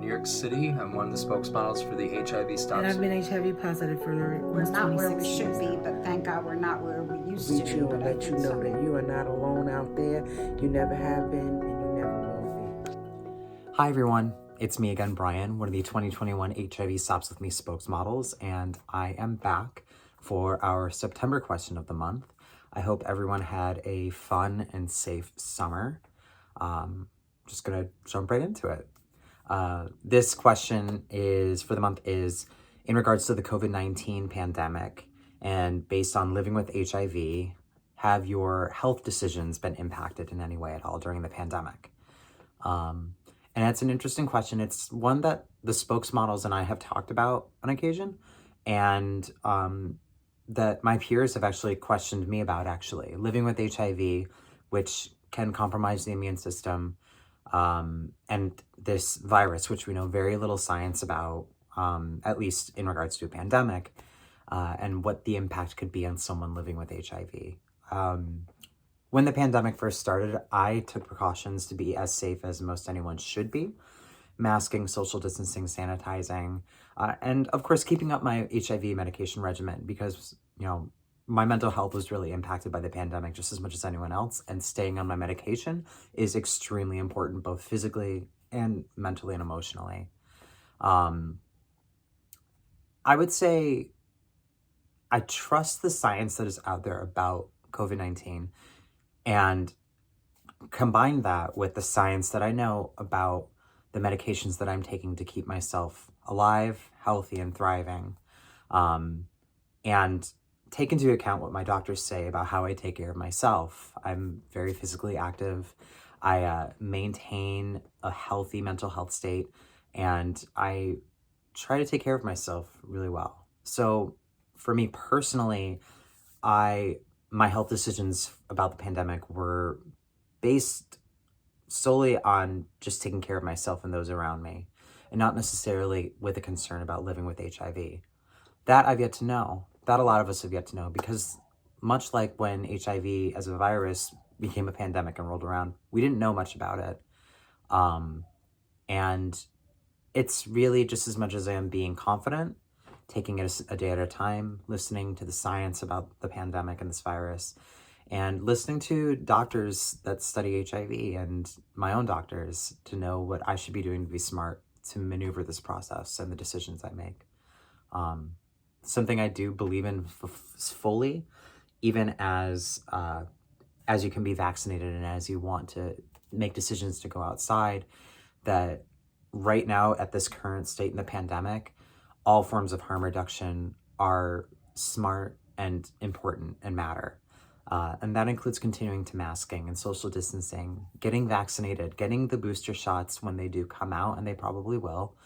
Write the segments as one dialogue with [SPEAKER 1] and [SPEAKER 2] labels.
[SPEAKER 1] New York City. I'm one of the spokesmodels for the HIV Stop.
[SPEAKER 2] And I've been HIV positive for
[SPEAKER 3] We're
[SPEAKER 2] almost
[SPEAKER 3] not where
[SPEAKER 2] 26
[SPEAKER 3] we should
[SPEAKER 2] years
[SPEAKER 3] be,
[SPEAKER 2] now.
[SPEAKER 3] but thank God we're not where we used to
[SPEAKER 4] Reach
[SPEAKER 3] be.
[SPEAKER 4] you
[SPEAKER 3] But
[SPEAKER 4] and
[SPEAKER 3] I
[SPEAKER 4] let you
[SPEAKER 3] think
[SPEAKER 4] know
[SPEAKER 3] so.
[SPEAKER 4] that you are not alone out there. You never have been and you never will be.
[SPEAKER 5] Hi everyone, it's me again, Brian, one of the 2021 HIV Stops With Me spokesmodels, and I am back for our September question of the month. I hope everyone had a fun and safe summer. Just gonna jump right into it. This question is for the month is in regards to the COVID-19 pandemic, and based on living with HIV, have your health decisions been impacted in any way at all during the pandemic? And it's an interesting question. It's one that the spokesmodels and I have talked about on occasion, and that my peers have actually questioned me about, actually. Living with HIV, which can compromise the immune system, and this virus, which we know very little science about, at least in regards to a pandemic, and what the impact could be on someone living with HIV. When the pandemic first started, I took precautions to be as safe as most anyone should be. Masking, social distancing, sanitizing, and of course keeping up my HIV medication regimen because, my mental health was really impacted by the pandemic just as much as anyone else, and staying on my medication is extremely important, both physically and mentally and emotionally. I would say I trust the science that is out there about COVID-19 and combine that with the science that I know about the medications that I'm taking to keep myself alive, healthy, and thriving, and take into account what my doctors say about how I take care of myself. I'm very physically active. I maintain a healthy mental health state, and I try to take care of myself really well. So for me personally, my health decisions about the pandemic were based solely on just taking care of myself and those around me, and not necessarily with a concern about living with HIV. That I've yet to know. That a lot of us have yet to know, because much like when HIV as a virus became a pandemic and rolled around, we didn't know much about it. And it's really just as much as I am being confident, taking it a day at a time, listening to the science about the pandemic and this virus, and listening to doctors that study HIV and my own doctors to know what I should be doing to be smart to maneuver this process and the decisions I make. Something I do believe in fully, even as you can be vaccinated and as you want to make decisions to go outside, that right now at this current state in the pandemic, all forms of harm reduction are smart and important and matter. And that includes continuing to masking and social distancing, getting vaccinated, getting the booster shots when they do come out, and they probably will,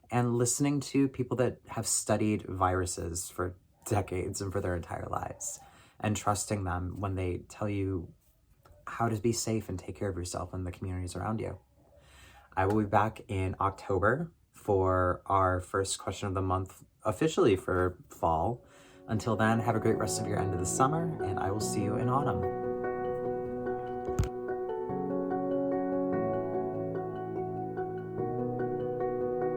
[SPEAKER 5] and listening to people that have studied viruses for decades and for their entire lives, and trusting them when they tell you how to be safe and take care of yourself and the communities around you. I will be back in October for our first question of the month officially for fall. Until then, have a great rest of your end of the summer, and I will see you in autumn.